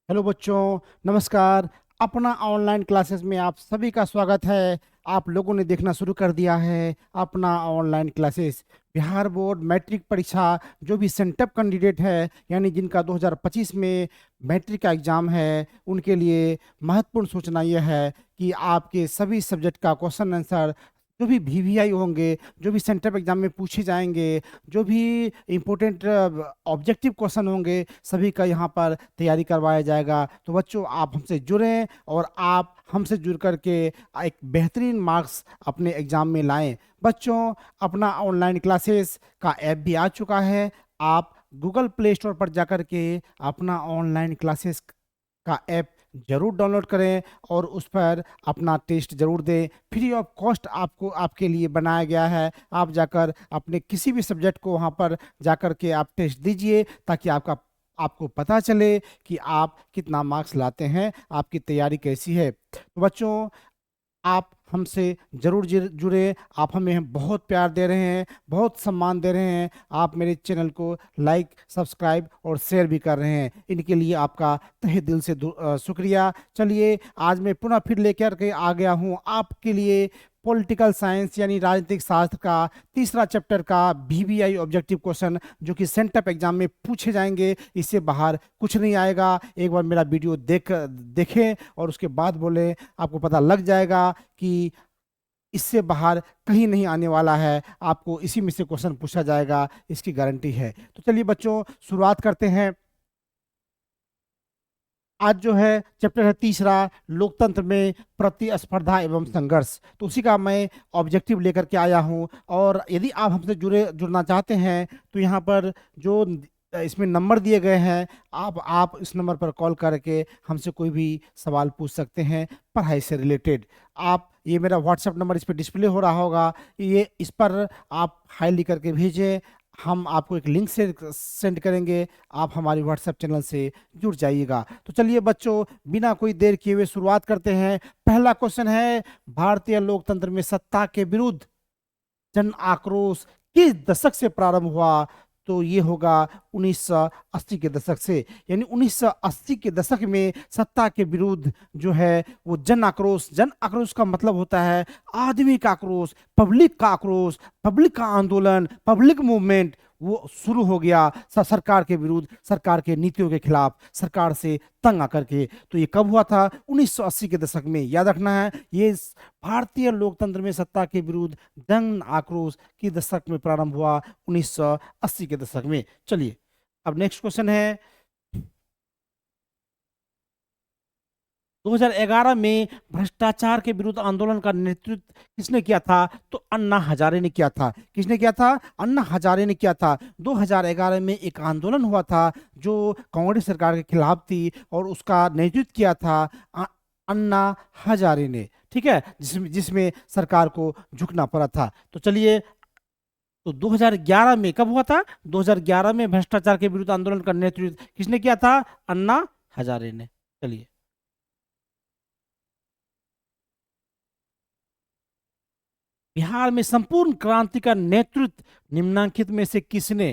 Hello बच्चों, नमस्कार। अपना ऑनलाइन क्लासेस में आप सभी का स्वागत है। आप लोगों ने देखना शुरू कर दिया है अपना online classes. Bihar board matric परीक्षा जो भी सेंटअप कैंडिडेट है, यानी जिनका 2025 में मैट्रिक का एग्जाम है, उनके लिए महत्वपूर्ण सूचना यह है कि आपके सभी सब्जेक्ट का क्वेश्चन आंसर जो भी वीवीआई होंगे, जो भी सेंटअप एग्जाम में पूछे जाएंगे, जो भी इम्पोर्टेंट ऑब्जेक्टिव क्वेश्चन होंगे, सभी का यहाँ पर तैयारी करवाया जाएगा। तो बच्चों, आप हमसे जुड़ें और आप हमसे जुड़ करके एक बेहतरीन मार्क्स अपने एग्जाम में लाएं। बच्चों, अपना ऑनलाइन क्लासेस का ऐप भी आ चुका है। आप गूगल प्ले स्टोर पर जाकर के अपना ऑनलाइन क्लासेस का ऐप जरूर डाउनलोड करें और उस पर अपना टेस्ट जरूर दें। फ्री ऑफ कॉस्ट आपको आपके लिए बनाया गया है। आप जाकर अपने किसी भी सब्जेक्ट को वहाँ पर जाकर के आप टेस्ट दीजिए, ताकि आपको पता चले कि आप कितना मार्क्स लाते हैं, आपकी तैयारी कैसी है। तो बच्चों, आप हमसे जरूर जुड़े। आप हमें बहुत प्यार दे रहे हैं, बहुत सम्मान दे रहे हैं। आप मेरे चैनल को लाइक, सब्सक्राइब और शेयर भी कर रहे हैं। इनके लिए आपका तहे दिल से शुक्रिया। चलिए, आज मैं पुनः फिर लेकर के आ गया हूँ आपके लिए पॉलिटिकल साइंस यानी राजनीतिक शास्त्र का तीसरा चैप्टर का वीवीआई ऑब्जेक्टिव क्वेश्चन, जो कि सेंटअप एग्जाम में पूछे जाएंगे। इससे बाहर कुछ नहीं आएगा। एक बार मेरा वीडियो देखें और उसके बाद बोलें, आपको पता लग जाएगा कि इससे बाहर कहीं नहीं आने वाला है। आपको इसी में से क्वेश्चन पूछा जाएगा, इसकी गारंटी है। तो चलिए बच्चों, शुरुआत करते हैं। आज जो है चैप्टर है तीसरा, लोकतंत्र में प्रतिस्पर्धा एवं संघर्ष। तो उसी का मैं ऑब्जेक्टिव लेकर के आया हूं। और यदि आप हमसे जुड़ना चाहते हैं तो यहाँ पर जो इसमें नंबर दिए गए हैं, आप इस नंबर पर कॉल करके हमसे कोई भी सवाल पूछ सकते हैं पढ़ाई से रिलेटेड। आप ये मेरा व्हाट्सएप नंबर इस पर डिस्प्ले हो रहा होगा, ये इस पर आप हाई लिख करके भेजें। हम आपको एक लिंक से सेंड करेंगे, आप हमारे व्हाट्सएप चैनल से जुड़ जाइएगा। तो चलिए बच्चों, बिना कोई देर किए हुए शुरुआत करते हैं। पहला क्वेश्चन है, भारतीय लोकतंत्र में सत्ता के विरुद्ध जन आक्रोश किस दशक से प्रारंभ हुआ? तो ये होगा 1980 के दशक से। यानी 1980 के दशक में सत्ता के विरुद्ध जो है वो जन आक्रोश का मतलब होता है आदमी का आक्रोश, पब्लिक का आक्रोश, पब्लिक का आंदोलन, पब्लिक मूवमेंट वो शुरू हो गया सरकार के विरुद्ध, सरकार के नीतियों के खिलाफ, सरकार से तंग आकर के। तो ये कब हुआ था? 1980 के दशक में। याद रखना है, ये भारतीय लोकतंत्र में सत्ता के विरुद्ध जन आक्रोश की दशक में प्रारंभ हुआ, 1980 के दशक में। चलिए, अब नेक्स्ट क्वेश्चन है, 2011 में भ्रष्टाचार के विरुद्ध आंदोलन का नेतृत्व किसने किया था? तो अन्ना हजारे ने किया था। किसने किया था? अन्ना हजारे ने किया था। 2011 में एक आंदोलन हुआ था जो कांग्रेस सरकार के खिलाफ थी, और उसका नेतृत्व किया था अन्ना हजारे ने। ठीक है, जिसमें जिसमें सरकार को झुकना पड़ा था। तो चलिए, तो 2011 में कब हुआ था? 2011 में भ्रष्टाचार के विरुद्ध आंदोलन का नेतृत्व किसने किया था? अन्ना हजारे ने। चलिए, बिहार में संपूर्ण क्रांति का नेतृत्व निम्नलिखित में से किसने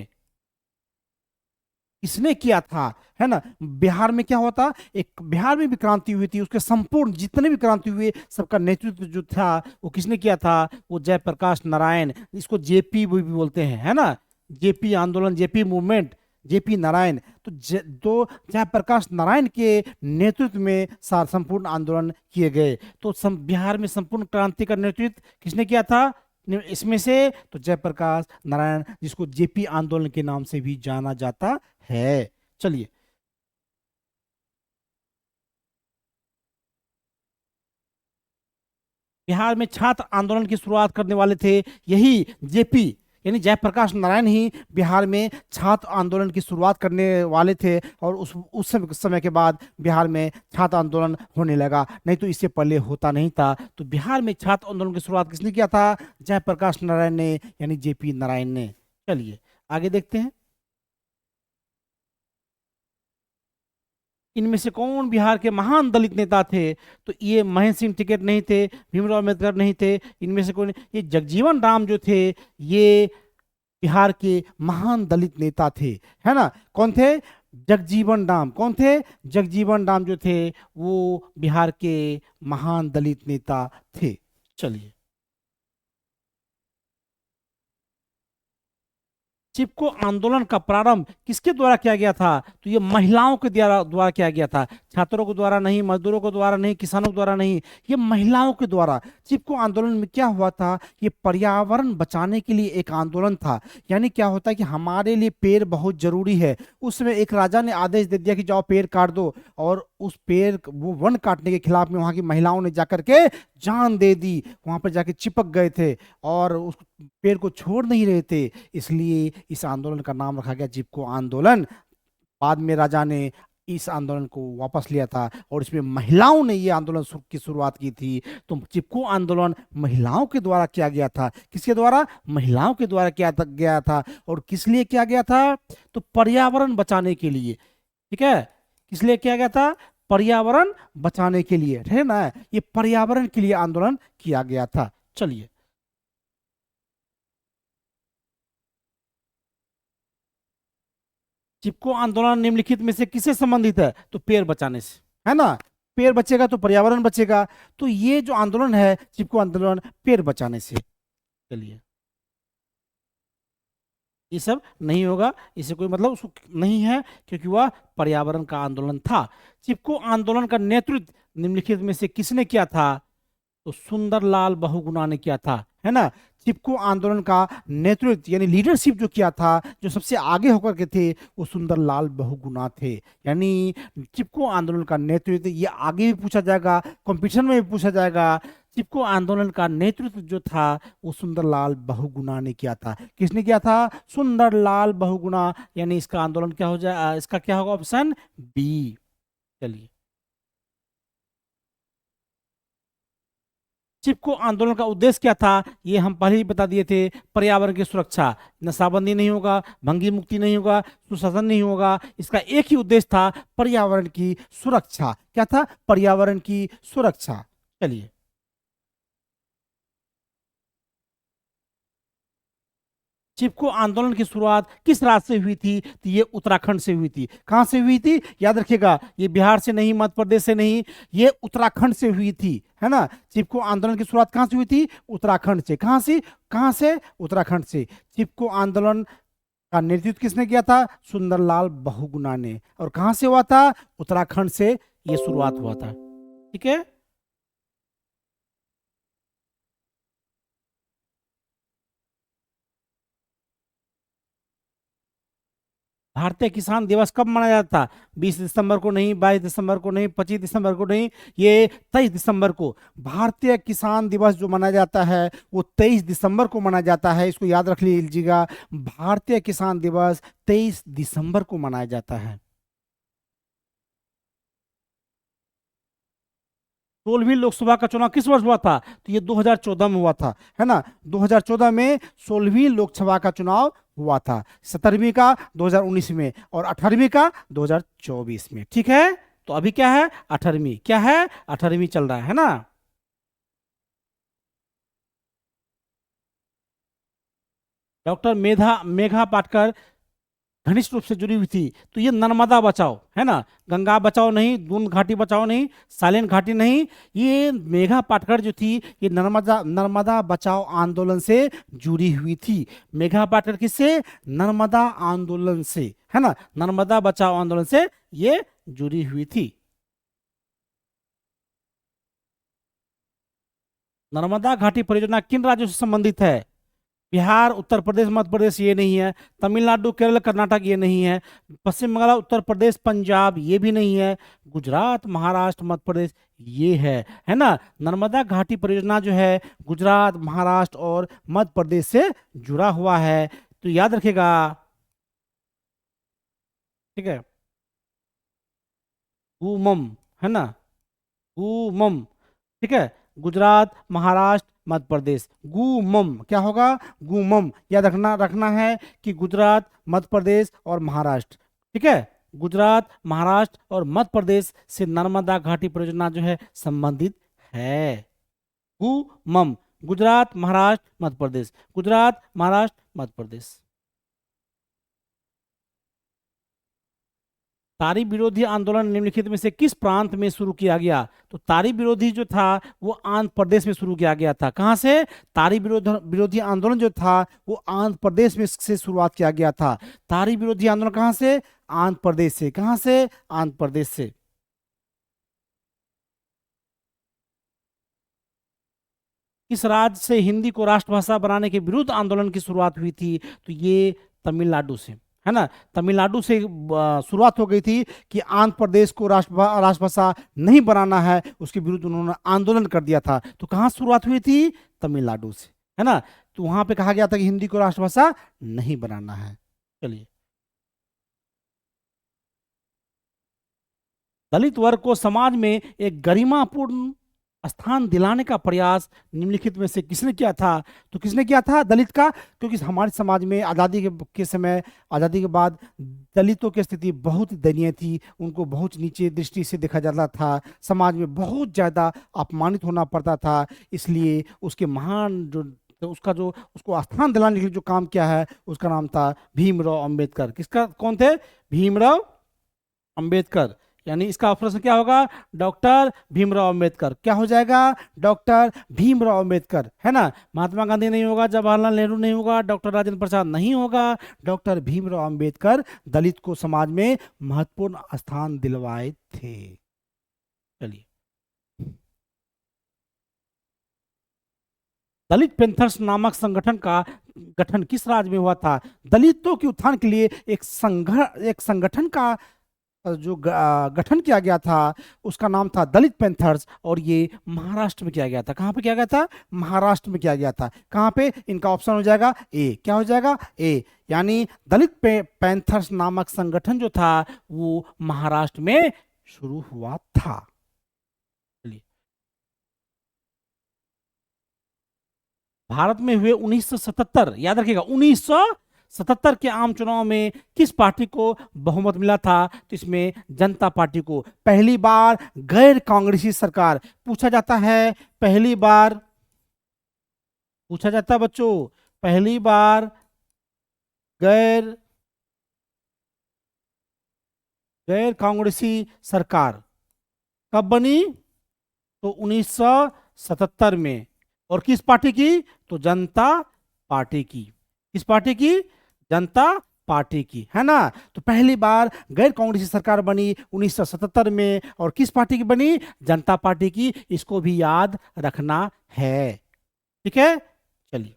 किसने किया था? है ना, बिहार में क्या हुआ था? एक बिहार में भी क्रांति हुई थी, उसके संपूर्ण जितने भी क्रांति हुए सबका नेतृत्व जो था वो किसने किया था? वो जयप्रकाश नारायण, इसको जेपी भी बोलते हैं, है ना, जेपी आंदोलन, जेपी मूवमेंट, जेपी नारायण। तो जयप्रकाश नारायण के नेतृत्व में सार संपूर्ण आंदोलन किए गए। तो बिहार में संपूर्ण क्रांति का नेतृत्व किसने किया था इसमें से? तो जयप्रकाश नारायण, जिसको जेपी आंदोलन के नाम से भी जाना जाता है। चलिए, बिहार में छात्र आंदोलन की शुरुआत करने वाले थे यही जेपी, यानी जयप्रकाश नारायण ही बिहार में छात्र आंदोलन की शुरुआत करने वाले थे। और उस समय के बाद बिहार में छात्र आंदोलन होने लगा, नहीं तो इससे पहले होता नहीं था। तो बिहार में छात्र आंदोलन की शुरुआत किसने किया था? जयप्रकाश नारायण ने, यानी जेपी नारायण ने। चलिए, आगे देखते हैं, इनमें से कौन बिहार के महान दलित नेता थे? तो ये महेंद्र सिंह टिकैत नहीं थे, भीमराव अम्बेडकर नहीं थे, इनमें से कौन? ये जगजीवन राम जो थे, ये बिहार के महान दलित नेता थे। है ना, कौन थे? जगजीवन राम कौन थे? जगजीवन राम जो थे वो बिहार के महान दलित नेता थे। चलिए, चिपको आंदोलन का प्रारंभ किसके द्वारा किया गया था? तो ये महिलाओं के द्वारा द्वारा किया गया था। छात्रों के द्वारा नहीं, मजदूरों के द्वारा नहीं, किसानों के द्वारा नहीं, ये महिलाओं के द्वारा। चिपको आंदोलन में क्या हुआ था? ये पर्यावरण बचाने के लिए एक आंदोलन था। यानी क्या होता है कि हमारे लिए पेड़ बहुत जरूरी है। उस समय एक राजा ने आदेश दे दिया कि जाओ पेड़ काट दो, और उस पेड़ वो वन काटने के खिलाफ में वहां की महिलाओं ने जाकर के जान दे दी, वहां पर जाके चिपक गए थे और उस पेड़ को छोड़ नहीं रहे थे। इसलिए इस आंदोलन का नाम रखा गया चिपको आंदोलन। बाद में राजा ने इस आंदोलन को वापस लिया था और इसमें महिलाओं ने ये आंदोलन की शुरुआत की थी। तो चिपको आंदोलन महिलाओं के द्वारा किया गया था। किसके द्वारा? महिलाओं के द्वारा किया गया था। और किस लिए किया गया था? तो पर्यावरण बचाने के लिए। ठीक है, किस लिए किया गया था? पर्यावरण बचाने के लिए, है ना। ये पर्यावरण के लिए आंदोलन किया गया था। चलिए, चिपको आंदोलन निम्नलिखित में से किससे संबंधित है? तो पेड़ बचाने से, है ना। पेड़ बचेगा तो पर्यावरण बचेगा। तो ये जो आंदोलन है चिपको आंदोलन, पेड़ बचाने से। चलिए, ये सब नहीं होगा, इससे कोई मतलब उसको नहीं है, क्योंकि वह पर्यावरण का आंदोलन था। चिपको आंदोलन का नेतृत्व निम्नलिखित में से किसने किया था? तो सुंदरलाल बहुगुणा ने किया था, है ना। चिपको आंदोलन का नेतृत्व यानी लीडरशिप जो किया था, जो सबसे आगे होकर के थे, वो सुंदरलाल बहुगुणा थे। यानी चिपको आंदोलन का नेतृत्व, ये आगे भी पूछा जाएगा, कंपटीशन में भी पूछा जाएगा। चिपको आंदोलन का नेतृत्व जो था वो सुंदरलाल बहुगुणा ने किया था। किसने किया था? सुंदरलाल बहुगुणा। यानी इसका आंदोलन क्या हो जाए, इसका क्या होगा? Option B. चलिए, चिपको आंदोलन का उद्देश्य क्या था? ये हम पहले ही बता दिए थे। पर्यावरण की सुरक्षा, नशाबंदी नहीं होगा, भंगी मुक्ति नहीं होगा, सुशासन नहीं होगा। इसका एक ही उद्देश्य था, पर्यावरण की सुरक्षा। क्या था? पर्यावरण की सुरक्षा। चलिए, चिपको आंदोलन की शुरुआत किस राज्य से हुई थी? तो ये उत्तराखंड से हुई थी। कहां से हुई थी? याद रखिएगा, ये बिहार से नहीं, मध्य प्रदेश से नहीं, ये उत्तराखंड से हुई थी, है ना। चिपको आंदोलन की शुरुआत कहां से हुई थी? उत्तराखंड से। कहां से? कहां से? उत्तराखंड से। चिपको आंदोलन का नेतृत्व किसने किया था? सुंदरलाल बहुगुणा ने। और कहां से हुआ था? उत्तराखंड से ये शुरुआत हुआ था। ठीक है, भारतीय किसान दिवस कब मनाया जाता था? 20 दिसंबर को नहीं, 22 दिसंबर को नहीं, 25 दिसंबर को नहीं, ये 23 दिसंबर को। भारतीय किसान दिवस जो मनाया जाता है वो 23 दिसंबर को मनाया जाता है। इसको याद रख लीजिएगा, भारतीय किसान दिवस 23 दिसंबर को मनाया जाता है। 16वीं लोकसभा का चुनाव किस वर्ष हुआ था? तो ये 2014 में हुआ था, है ना। 2014 में 16वीं लोकसभा का चुनाव हुआ था। 17वीं का 2019 में, और 18वीं का 2024 में। ठीक है, तो अभी क्या है? 18वीं। क्या है? 18वीं चल रहा है ना। डॉक्टर मेघा पाटकर घनिष्ठ रूप से जुड़ी हुई थी। तो ये नर्मदा बचाओ, है ना। गंगा बचाओ नहीं, दून घाटी बचाओ नहीं, साइलेंट घाटी नहीं। ये मेघा पाटकर जो थी, ये नर्मदा नर्मदा बचाओ आंदोलन से जुड़ी हुई थी। मेघा पाटकर किससे? नर्मदा आंदोलन से, है ना। नर्मदा बचाओ आंदोलन से ये जुड़ी हुई थी। नर्मदा घाटी परियोजना किन राज्यों से संबंधित है? बिहार, उत्तर प्रदेश, मध्य प्रदेश ये नहीं है। तमिलनाडु, केरल, कर्नाटक ये नहीं है। पश्चिम बंगाल, उत्तर प्रदेश, पंजाब ये भी नहीं है। गुजरात, महाराष्ट्र, मध्य प्रदेश ये है ना। नर्मदा घाटी परियोजना जो है गुजरात, महाराष्ट्र और मध्य प्रदेश से जुड़ा हुआ है। तो याद रखिएगा। ठीक है, गुमम, है ना, गुमम। ठीक है, गुजरात, महाराष्ट्र, मध्य प्रदेश। गुमम क्या होगा? गुमम। याद रखना रखना है कि गुजरात, मध्य प्रदेश और महाराष्ट्र। ठीक है, गुजरात, महाराष्ट्र और मध्य प्रदेश से नर्मदा घाटी परियोजना जो है संबंधित है। गुमम, गुजरात, महाराष्ट्र, मध्य प्रदेश। गुजरात, महाराष्ट्र, मध्य प्रदेश। तारी विरोधी आंदोलन निम्नलिखित में से किस प्रांत में शुरू किया गया? तो तारी विरोधी जो था वो आंध्र प्रदेश में शुरू किया गया था। कहाँ से? तारी विरोधी आंदोलन जो था वो आंध्र प्रदेश में से शुरुआत किया गया था। तारी विरोधी आंदोलन कहाँ से? आंध्र प्रदेश से। कहाँ से? आंध्र प्रदेश से। किस राज्य से हिंदी को राष्ट्रभाषा बनाने के विरुद्ध आंदोलन की शुरुआत हुई थी? तो ये तमिलनाडु से, है ना। तमिलनाडु से शुरुआत हो गई थी कि आंध्र प्रदेश को राष्ट्रभाषा नहीं बनाना है, उसके विरुद्ध उन्होंने आंदोलन कर दिया था। तो कहाँ शुरुआत हुई थी? तमिलनाडु से, है ना। तो वहां पे कहा गया था कि हिंदी को राष्ट्रभाषा नहीं बनाना है। चलिए, दलित वर्ग को समाज में एक गरिमापूर्ण स्थान दिलाने का प्रयास निम्नलिखित में से किसने किया था? तो किसने किया था? दलित का। क्योंकि हमारे समाज में आज़ादी के समय, आज़ादी के बाद दलितों की स्थिति बहुत ही दयनीय थी। उनको बहुत नीचे दृष्टि से देखा जाता था, समाज में बहुत ज़्यादा अपमानित होना पड़ता था। इसलिए उसके महान जो तो उसका जो उसको स्थान दिलाने के लिए जो काम किया है उसका नाम था भीमराव अंबेडकर। किसका? कौन थे? भीमराव अंबेडकर। यानी इसका ऑप्शन क्या होगा? डॉक्टर भीमराव अंबेडकर। क्या हो जाएगा? डॉक्टर भीमराव अंबेडकर, है ना। महात्मा गांधी नहीं होगा, जवाहरलाल नेहरू नहीं होगा, डॉक्टर राजेंद्र प्रसाद नहीं होगा, डॉक्टर भीमराव अंबेडकर दलित को समाज में महत्वपूर्ण स्थान दिलवाए थे। चलिए, दलित पैंथर्स नामक संगठन का गठन किस राज्य में हुआ था? दलितों के उत्थान के लिए एक संगठन का जो गठन किया गया था उसका नाम था दलित पैंथर्स, और ये महाराष्ट्र में किया गया था। कहाँ पे किया गया था? महाराष्ट्र में किया गया था। कहाँ पे? इनका ऑप्शन हो जाएगा ए। क्या हो जाएगा? ए। यानी दलित पैंथर्स नामक संगठन जो था वो महाराष्ट्र में शुरू हुआ था। चलिए, भारत में हुए 1977, याद रखिएगा 1977 के आम चुनाव में किस पार्टी को बहुमत मिला था? तो इसमें जनता पार्टी को। पहली बार गैर कांग्रेसी सरकार। पूछा जाता है, पहली बार पूछा जाता है बच्चों, पहली बार गैर गैर कांग्रेसी सरकार कब बनी? तो 1977 में। और किस पार्टी की? तो जनता पार्टी की। किस पार्टी की? जनता पार्टी की, है ना। तो पहली बार गैर कांग्रेसी सरकार बनी 1977 में, और किस पार्टी की बनी? जनता पार्टी की। इसको भी याद रखना है, ठीक है। चलिए,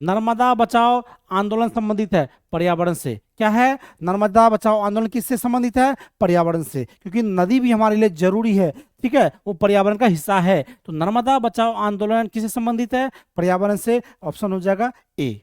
नर्मदा बचाओ आंदोलन संबंधित है पर्यावरण से। क्या है? नर्मदा बचाओ आंदोलन किससे संबंधित है? पर्यावरण से, क्योंकि नदी भी हमारे लिए जरूरी है, ठीक है, वो पर्यावरण का हिस्सा है। तो नर्मदा बचाओ आंदोलन किससे संबंधित है? पर्यावरण से। ऑप्शन हो जाएगा ए।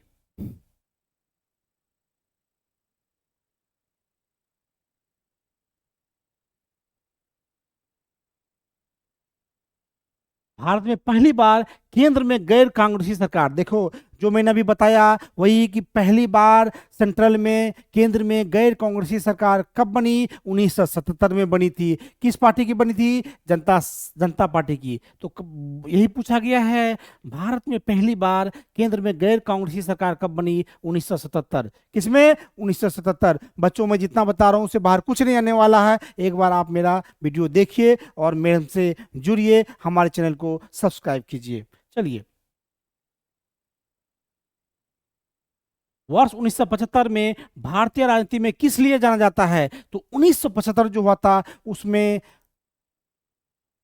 भारत में पहली बार केंद्र में गैर कांग्रेसी सरकार। देखो, जो मैंने अभी बताया वही कि पहली बार सेंट्रल में, केंद्र में गैर कांग्रेसी सरकार कब बनी? 1977 में बनी थी। किस पार्टी की बनी थी? जनता जनता पार्टी की। तो यही पूछा गया है, भारत में पहली बार केंद्र में गैर कांग्रेसी सरकार कब बनी? 1977। किसमें? 1977। बच्चों, मैं जितना बता रहा हूँ उससे बाहर कुछ नहीं आने वाला है। एक बार आप मेरा वीडियो देखिए और मेरे से जुड़िए, हमारे चैनल को सब्सक्राइब कीजिए। चलिए, वर्ष 1975 में भारतीय राजनीति में किस लिए जाना जाता है? तो 1975 जो हुआ था उसमें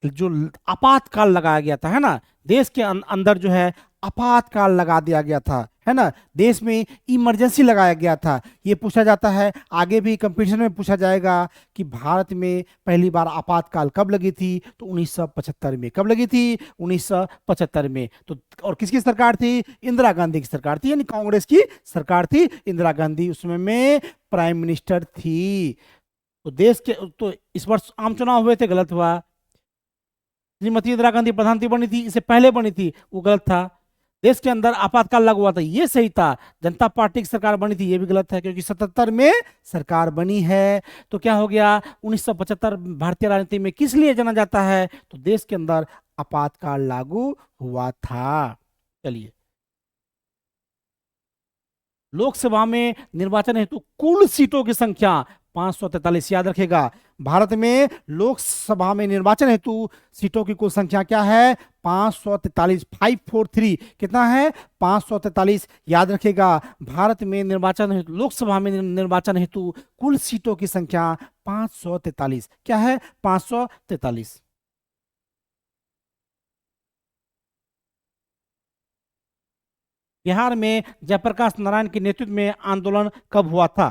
जो आपातकाल लगाया गया था, है ना। देश के अंदर जो है आपातकाल लगा दिया गया था, है ना। देश में इमरजेंसी लगाया गया था। ये पूछा जाता है, आगे भी कंपटीशन में पूछा जाएगा कि भारत में पहली बार आपातकाल कब लगी थी? तो 1975 में। कब लगी थी? 1975 में। तो और किसकी सरकार थी? इंदिरा गांधी की सरकार थी, यानी कांग्रेस की सरकार थी। इंदिरा गांधी उस समय में प्राइम मिनिस्टर थी। तो देश के तो इस वर्ष आम चुनाव हुए थे, गलत हुआ। श्रीमती इंदिरा गांधी प्रधानमंत्री बनी थी, इससे पहले बनी थी, वो गलत था। देश के अंदर आपातकाल लागू हुआ था, ये सही था। जनता पार्टी की सरकार बनी थी, ये भी गलत है, क्योंकि 77 में सरकार बनी है। तो क्या हो गया? 1975 भारतीय राजनीति में किस लिए जाना जाता है? तो देश के अंदर आपातकाल लागू हुआ था। चलिए, लोकसभा में निर्वाचन हेतु कुल सीटों की संख्या 543, याद रखेगा। भारत में लोकसभा में निर्वाचन हेतु सीटों की कुल संख्या क्या है? 543, 543 कितना है? 543, याद रखेगा। भारत में निर्वाचन हेतु, लोकसभा में निर्वाचन हेतु कुल सीटों की संख्या 543 क्या है? 543। बिहार में जयप्रकाश नारायण के नेतृत्व में आंदोलन कब हुआ था?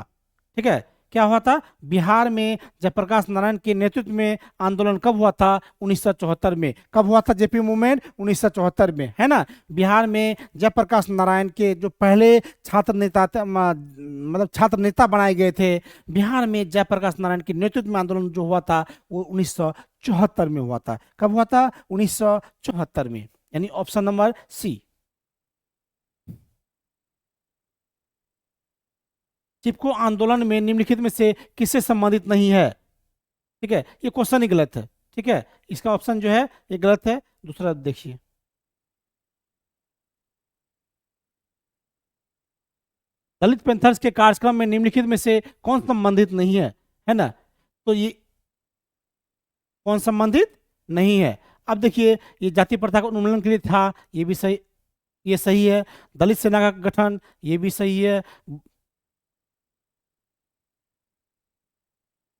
ठीक है, क्या हुआ था? बिहार में जयप्रकाश नारायण के नेतृत्व में आंदोलन कब हुआ था? 1974 में। कब हुआ था जेपी मूवमेंट? 1974 में, है ना। बिहार में जयप्रकाश नारायण के जो पहले छात्र नेता मतलब छात्र नेता बनाए गए थे, बिहार में जयप्रकाश नारायण के नेतृत्व में आंदोलन जो हुआ था वो 1974 में हुआ था। कब हुआ था? 1974 में, यानी ऑप्शन नंबर सी। चिपको आंदोलन में निम्नलिखित में से किससे संबंधित नहीं है? ठीक है, ये क्वेश्चन ही गलत है। ठीक है, इसका ऑप्शन जो है ये गलत है। दूसरा देखिए, दलित पैंथर्स के कार्यक्रम में निम्नलिखित में से कौन संबंधित नहीं है ना। तो ये कौन संबंधित नहीं है? अब देखिए, ये जाति प्रथा का उन्मूलन के लिए था, ये भी सही, ये सही है। दलित सेना का गठन, ये भी सही है।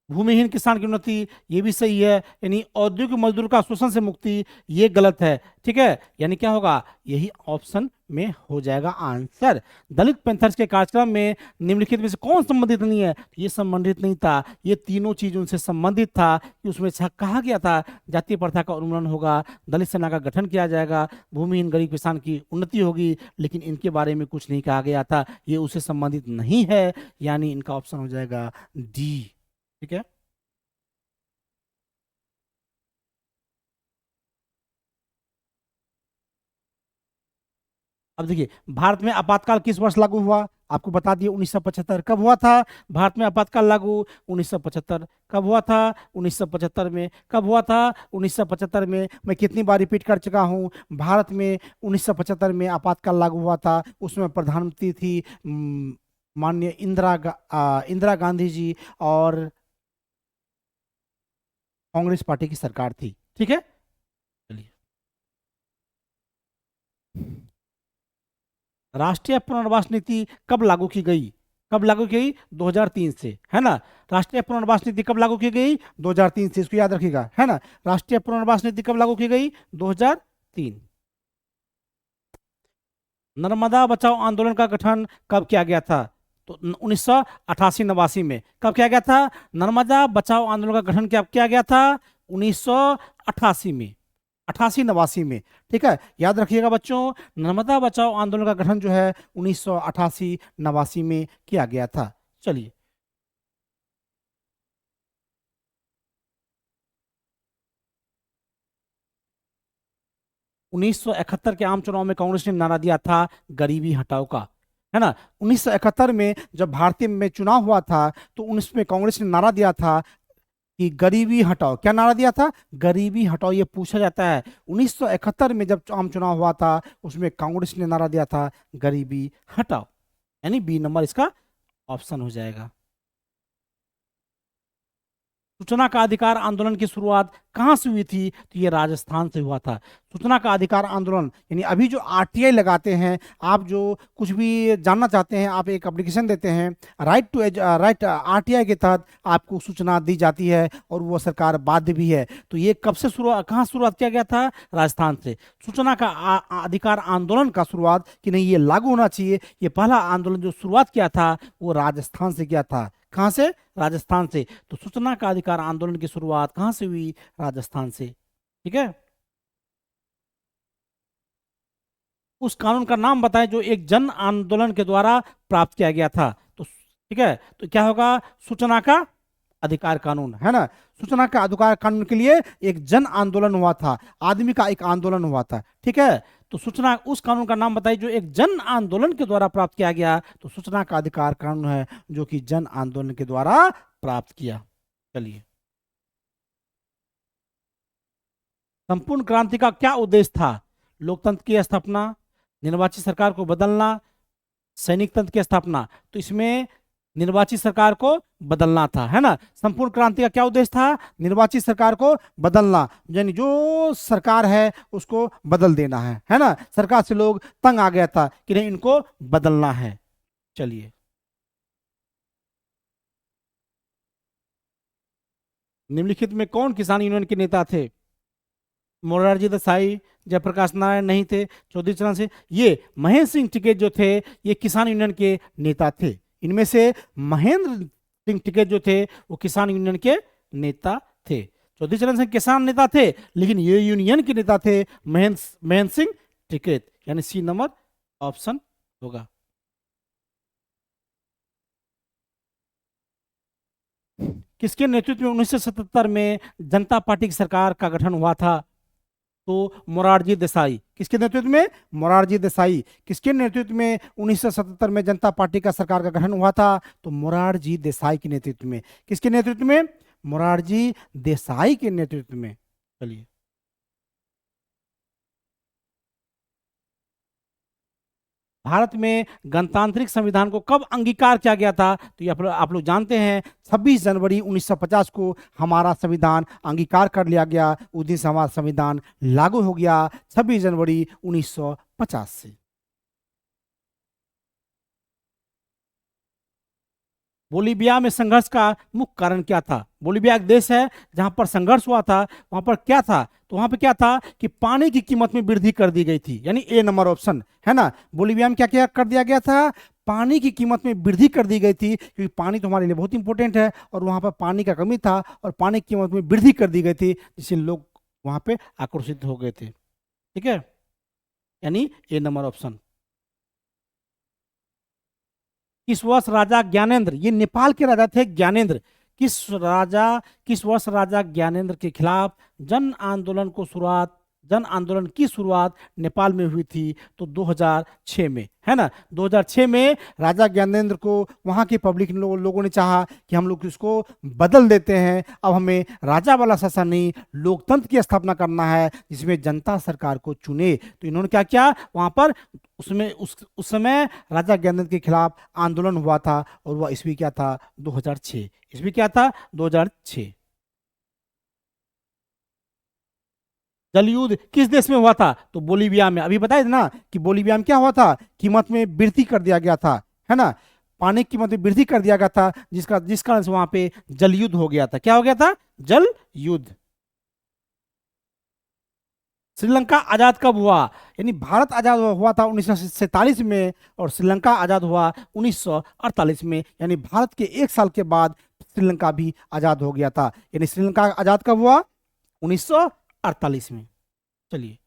भूमिहीन किसान की उन्नति, ये भी सही है। यानी औद्योगिक मजदूर का शोषण से मुक्ति, ये गलत है। ठीक है, यानी क्या होगा? यही ऑप्शन में हो जाएगा आंसर। दलित पैंथर्स के कार्यक्रम में निम्नलिखित में से कौन संबंधित नहीं है? ये संबंधित नहीं था, ये तीनों चीज उनसे संबंधित था कि उसमें कहा गया था जातीय प्रथा का उन्मूलन होगा, दलित सेना का गठन किया जाएगा, भूमिहीन गरीब किसान की उन्नति होगी, लेकिन इनके बारे में कुछ नहीं कहा गया था, ये उससे संबंधित नहीं है। यानी इनका ऑप्शन हो जाएगा डी। ठीक है, अब देखिए, भारत में आपातकाल किस वर्ष लागू हुआ? आपको बता दिए 1975। कब हुआ था भारत में आपातकाल लागू? 1975। कब हुआ था? 1975 में। कब हुआ था? 1975 में। मैं कितनी बार रिपीट कर चुका हूँ, भारत में 1975 में आपातकाल लागू हुआ था। उसमें प्रधानमंत्री थी माननीय इंदिरा गांधी जी, और कांग्रेस पार्टी की सरकार थी। ठीक है, चलिए। राष्ट्रीय पुनर्वास नीति कब लागू की गई? कब लागू की गई? 2003 से, है ना। राष्ट्रीय पुनर्वास नीति कब लागू की गई? 2003 से, इसको याद रखिएगा, है ना। राष्ट्रीय पुनर्वास नीति कब लागू की गई? 2003। नर्मदा बचाओ आंदोलन का गठन कब किया गया था? तो 1988 नवासी में। कब किया गया था? नर्मदा बचाओ आंदोलन का गठन क्या किया गया था? 1988 में, 88 नवासी में। ठीक है, याद रखिएगा बच्चों, नर्मदा बचाओ आंदोलन का गठन जो है 1988 नवासी में किया गया था। चलिए, 1971 के आम चुनाव में कांग्रेस ने नारा दिया था गरीबी हटाओ का, है ना। 1971 में जब भारतीय में चुनाव हुआ था, तो उसमें कांग्रेस ने नारा दिया था कि गरीबी हटाओ। क्या नारा दिया था? गरीबी हटाओ। ये पूछा जाता है, 1971 में जब आम चुनाव हुआ था, उसमें कांग्रेस ने नारा दिया था गरीबी हटाओ, यानी बी नंबर इसका ऑप्शन हो जाएगा। सूचना का अधिकार आंदोलन की शुरुआत कहाँ से हुई थी? तो ये राजस्थान से हुआ था। सूचना का अधिकार आंदोलन, यानी अभी जो आरटीआई लगाते हैं, आप जो कुछ भी जानना चाहते हैं, आप एक एप्लीकेशन देते हैं, राइट टू राइट आरटीआई के तहत आपको सूचना दी जाती है, और वो सरकार बाध्य भी है। तो ये कब से शुरुआत, कहाँ शुरुआत किया गया था? राजस्थान से। सूचना का अधिकार आंदोलन का शुरुआत कि नहीं ये लागू होना चाहिए, ये पहला आंदोलन जो शुरुआत किया था वो राजस्थान से किया था। कहाँ से? राजस्थान से। तो सूचना का अधिकार आंदोलन की शुरुआत कहाँ से हुई? राजस्थान से। ठीक है, उस कानून का नाम बताएं जो एक जन आंदोलन के द्वारा प्राप्त किया गया था। तो ठीक है, तो क्या होगा? सूचना का अधिकार कानून, है ना। सूचना का अधिकार कानून के लिए एक जन आंदोलन हुआ था, आदमी का एक आंदोलन हुआ था। ठीक है, तो सूचना, उस कानून का नाम बताइए जो एक जन आंदोलन के द्वारा प्राप्त किया गया। तो सूचना का अधिकार कानून है जो कि जन आंदोलन के द्वारा प्राप्त किया। चलिए, संपूर्ण क्रांति का क्या उद्देश्य था? लोकतंत्र की स्थापना, निर्वाचित सरकार को बदलना, सैनिक तंत्र की स्थापना, तो इसमें निर्वाचित सरकार को बदलना था, है ना। संपूर्ण क्रांति का क्या उद्देश्य था? निर्वाचित सरकार को बदलना, यानी जो सरकार है उसको बदल देना है ना। सरकार से लोग तंग आ गया था कि नहीं, इनको बदलना है। चलिए, निम्नलिखित में कौन किसान यूनियन के नेता थे? मोरारजी देसाई, जयप्रकाश नारायण नहीं थे, चौधरी चरण सिंह। ये महेंद्र सिंह टिकैत जो थे, ये किसान यूनियन के नेता थे। इनमें से महेंद्र सिंह टिकैत जो थे वो किसान यूनियन के नेता थे। चौधरी चरण सिंह किसान नेता थे, लेकिन ये यूनियन के नेता थे महेंद्र सिंह टिकैत, यानी सी नंबर ऑप्शन होगा। किसके नेतृत्व में 1977 में जनता पार्टी की सरकार का गठन हुआ था? तो मोरारजी देसाई। किसके नेतृत्व में? मोरारजी देसाई। किसके नेतृत्व में 1977 में जनता पार्टी का सरकार का गठन हुआ था? तो मोरारजी देसाई के नेतृत्व में। किसके नेतृत्व में? मोरारजी देसाई के नेतृत्व में। चलिए, भारत में गणतांत्रिक संविधान को कब अंगीकार किया गया था? तो ये आप लोग जानते हैं, 26 जनवरी 1950 को हमारा संविधान अंगीकार कर लिया गया। उस दिन से हमारा संविधान लागू हो गया, 26 जनवरी 1950 से। बोलीविया में संघर्ष का मुख्य कारण क्या था? बोलीविया एक देश है जहां पर संघर्ष हुआ था। वहां पर क्या था? तो वहां पर क्या था कि पानी की कीमत में वृद्धि कर दी गई थी, यानी ए नंबर ऑप्शन, है ना। बोलीविया में क्या क्या कर दिया गया था? पानी की कीमत में वृद्धि कर दी गई थी, क्योंकि पानी तो हमारे लिए बहुत इंपॉर्टेंट है और वहां पर पानी का कमी था और पानी की कीमत में वृद्धि कर दी गई थी, जिससे लोग वहां पे आकर्षित हो गए थे। ठीक है, यानी ए नंबर ऑप्शन। किस वर्ष राजा ज्ञानेंद्र, ये नेपाल के राजा थे ज्ञानेंद्र, किस वर्ष राजा ज्ञानेंद्र के खिलाफ जन आंदोलन की शुरुआत नेपाल में हुई थी? तो 2006 में, है ना। 2006 में राजा ज्ञानेंद्र को वहां के पब्लिक लोगों ने चाहा कि हम लोग इसको बदल देते हैं, अब हमें राजा वाला शासन नहीं, लोकतंत्र की स्थापना करना है जिसमें जनता सरकार को चुने। तो इन्होंने क्या किया वहां पर? उस समय राजा ज्ञानेंद्र के खिलाफ आंदोलन हुआ था और वह ईस्वी क्या था? 2006। ईस्वी क्या था? 2006। जल युद्ध किस देश में हुआ था? तो बोलीविया में। अभी बताए थे ना कि बोलीविया में क्या हुआ था? कीमत में वृद्धि कर दिया गया था, है ना। पानी की कीमत में वृद्धि कर दिया गया था, जिस कारण से वहां पे जल युद्ध हो गया था। क्या हो गया था? जल युद्ध। श्रीलंका आजाद कब हुआ? यानी भारत आजाद हुआ था 1947 में और श्रीलंका आजाद हुआ 1948 में, यानी भारत के एक साल के बाद श्रीलंका भी आजाद हो गया था। यानी श्रीलंका आजाद कब हुआ? 1948 में। चलिए,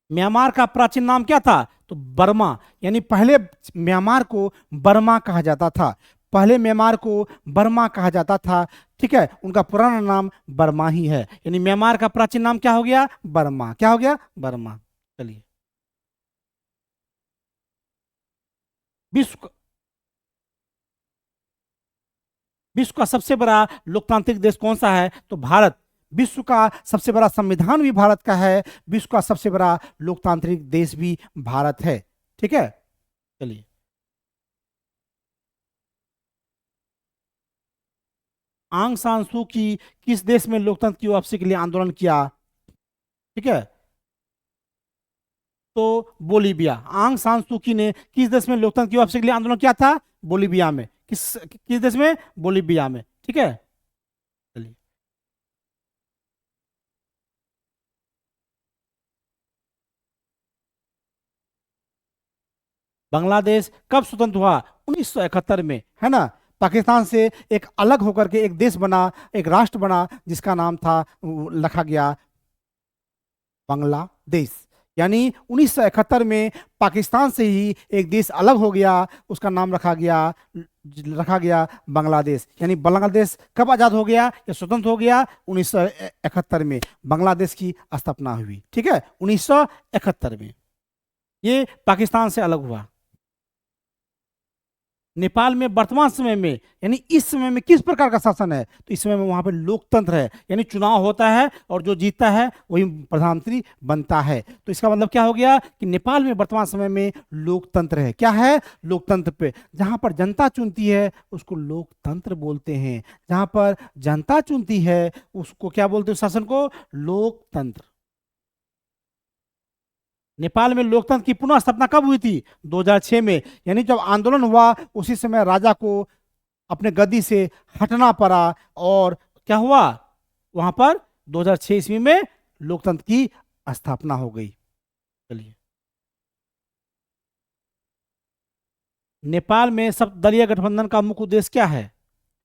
म्यांमार का प्राचीन नाम क्या था? तो बर्मा। यानी पहले म्यांमार को बर्मा कहा जाता था, पहले म्यांमार को बर्मा कहा जाता था। ठीक है, उनका पुराना नाम बर्मा ही है, यानी म्यांमार का प्राचीन नाम क्या हो गया? बर्मा। क्या हो गया? बर्मा। चलिए, विश्व विश्व का सबसे बड़ा लोकतांत्रिक देश कौन सा है? तो भारत। विश्व का सबसे बड़ा संविधान भी भारत का है, विश्व का सबसे बड़ा लोकतांत्रिक देश भी भारत है। ठीक है, चलिए, आंग सान सू की किस देश में लोकतंत्र की वापसी के लिए आंदोलन किया? ठीक है, तो बोलीविया। आंग सान सू की ने किस देश में लोकतंत्र की वापसी के लिए आंदोलन किया था? बोलीविया में। किस देश में? बोलीविया में। ठीक है, चलिए, बांग्लादेश कब स्वतंत्र हुआ? 1971 में, है ना। पाकिस्तान से एक अलग होकर के एक देश बना, एक राष्ट्र बना, जिसका नाम था, रखा गया बांग्लादेश। यानी 1971 में पाकिस्तान से ही एक देश अलग हो गया, उसका नाम रखा गया बांग्लादेश। यानी बांग्लादेश कब आजाद हो गया या स्वतंत्र हो गया? 1971 में बांग्लादेश की स्थापना हुई। ठीक है, 1971 में ये पाकिस्तान से अलग हुआ। नेपाल में वर्तमान समय में यानी इस समय में किस प्रकार का शासन है, तो इस समय में वहां पे लोकतंत्र है, यानी चुनाव होता है और जो जीतता है वही प्रधानमंत्री बनता है। तो इसका मतलब क्या हो गया कि नेपाल में वर्तमान समय में लोकतंत्र है। क्या है? लोकतंत्र पे जहां पर जनता चुनती है उसको लोकतंत्र बोलते हैं, जहां पर जनता चुनती है उसको क्या बोलते हैं, शासन को लोकतंत्र। नेपाल में लोकतंत्र की पुनः स्थापना कब हुई थी? 2006 में, यानी जब आंदोलन हुआ उसी समय राजा को अपने गद्दी से हटना पड़ा और क्या हुआ वहां पर 2006 ईस्वी में लोकतंत्र की स्थापना हो गई। चलिए, नेपाल में सर्वदलीय गठबंधन का मुख्य उद्देश्य क्या है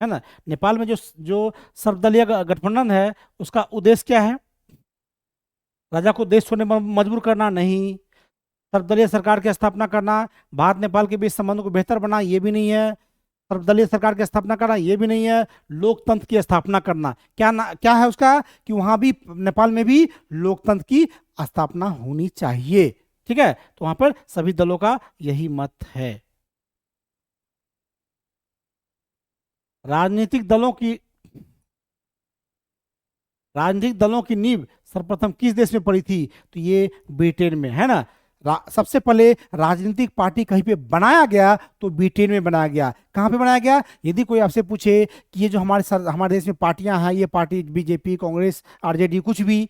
ना? नेपाल में जो जो सर्वदलीय गठबंधन है उसका उद्देश्य क्या है? राजा को देश छोड़ने में मजबूर करना नहीं, सर्वदलीय सरकार की स्थापना करना, भारत नेपाल के बीच संबंधों को बेहतर बनाना, ये भी नहीं है। सर्वदलीय सरकार की स्थापना करना ये भी नहीं है। लोकतंत्र की स्थापना करना, क्या है उसका कि वहां भी नेपाल में भी लोकतंत्र की स्थापना होनी चाहिए। ठीक है, तो वहां पर सभी दलों का यही मत है। राजनीतिक दलों की राजनीतिक दलों की नींव सर्वप्रथम किस देश में पड़ी थी? तो ये ब्रिटेन में, है ना। सबसे पहले राजनीतिक पार्टी कहीं पे बनाया गया तो ब्रिटेन में बनाया गया। कहाँ पे बनाया गया? यदि कोई आपसे पूछे कि ये जो हमारे देश में पार्टियां हैं, ये पार्टी बीजेपी, कांग्रेस, आरजेडी, कुछ भी,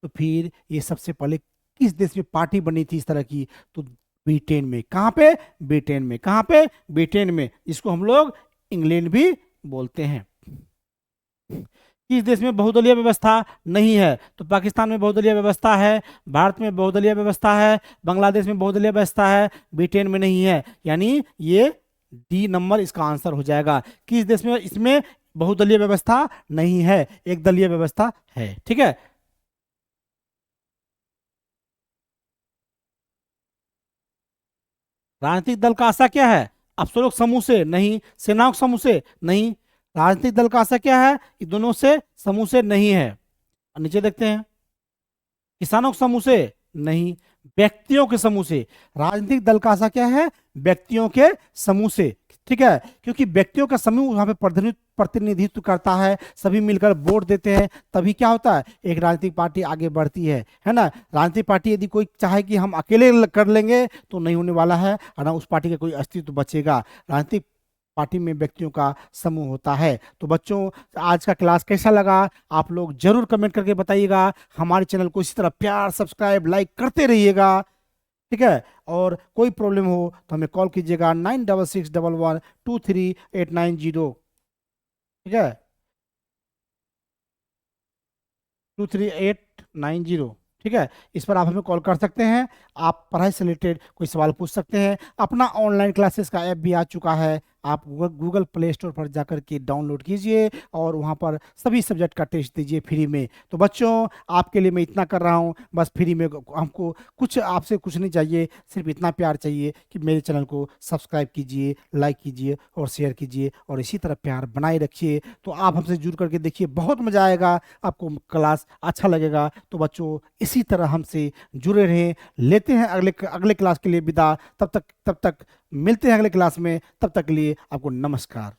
तो फिर ये सबसे पहले किस देश में पार्टी बनी थी इस तरह की? तो ब्रिटेन में। कहाँ पे? ब्रिटेन में। कहाँ पे? ब्रिटेन में, जिसको हम लोग इंग्लैंड भी बोलते हैं। किस देश में बहुदलीय व्यवस्था नहीं है? तो पाकिस्तान में बहुदलीय व्यवस्था है, भारत में बहुदलीय व्यवस्था है, बांग्लादेश में बहुदलीय व्यवस्था है, ब्रिटेन में नहीं है। यानी ये डी नंबर इसका आंसर हो जाएगा। किस देश में इसमें बहुदलीय व्यवस्था नहीं है, एक दलीय व्यवस्था है। ठीक है, राजनीतिक दल का आशा क्या है? अफसरों के समूह से नहीं, सेनाओं के समूह से नहीं। राजनीतिक दल का आशा क्या है? ये दोनों से समूह से नहीं है। और नीचे देखते हैं, किसानों के समूह से नहीं, व्यक्तियों के समूह से। राजनीतिक दल का आशा क्या है? व्यक्तियों के समूह से। ठीक है, क्योंकि व्यक्तियों का समूह वहां पे प्रतिनिधित्व करता है, सभी मिलकर वोट देते हैं, तभी क्या होता है, एक राजनीतिक पार्टी आगे बढ़ती है ना। राजनीतिक पार्टी यदि कोई चाहे कि हम अकेले कर लेंगे तो नहीं होने वाला है, और ना उस पार्टी का कोई अस्तित्व बचेगा। राजनीतिक पार्टी में व्यक्तियों का समूह होता है। तो बच्चों, आज का क्लास कैसा लगा आप लोग जरूर कमेंट करके बताइएगा। हमारे चैनल को इसी तरह प्यार, सब्सक्राइब, लाइक करते रहिएगा। ठीक है, और कोई प्रॉब्लम हो तो हमें कॉल कीजिएगा 9661123890। ठीक है, 23890। ठीक है, इस पर आप हमें कॉल कर सकते हैं। आप पढ़ाई से रिलेटेड कोई सवाल पूछ सकते हैं। अपना ऑनलाइन क्लासेस का ऐप भी आ चुका है, आप गूगल प्ले स्टोर पर जाकर के डाउनलोड कीजिए और वहाँ पर सभी सब्जेक्ट का टेस्ट दीजिए फ्री में। तो बच्चों, आपके लिए मैं इतना कर रहा हूँ, बस फ्री में। हमको कुछ आपसे कुछ नहीं चाहिए, सिर्फ इतना प्यार चाहिए कि मेरे चैनल को सब्सक्राइब कीजिए, लाइक कीजिए और शेयर कीजिए, और इसी तरह प्यार बनाए रखिए। तो आप हमसे जुड़ करके देखिए, बहुत मजा आएगा, आपको क्लास अच्छा लगेगा। तो बच्चों, इसी तरह हमसे जुड़े रहें। लेते हैं अगले अगले क्लास के लिए विदा। तब तक मिलते हैं अगले क्लास में। तब तक के लिए आपको नमस्कार।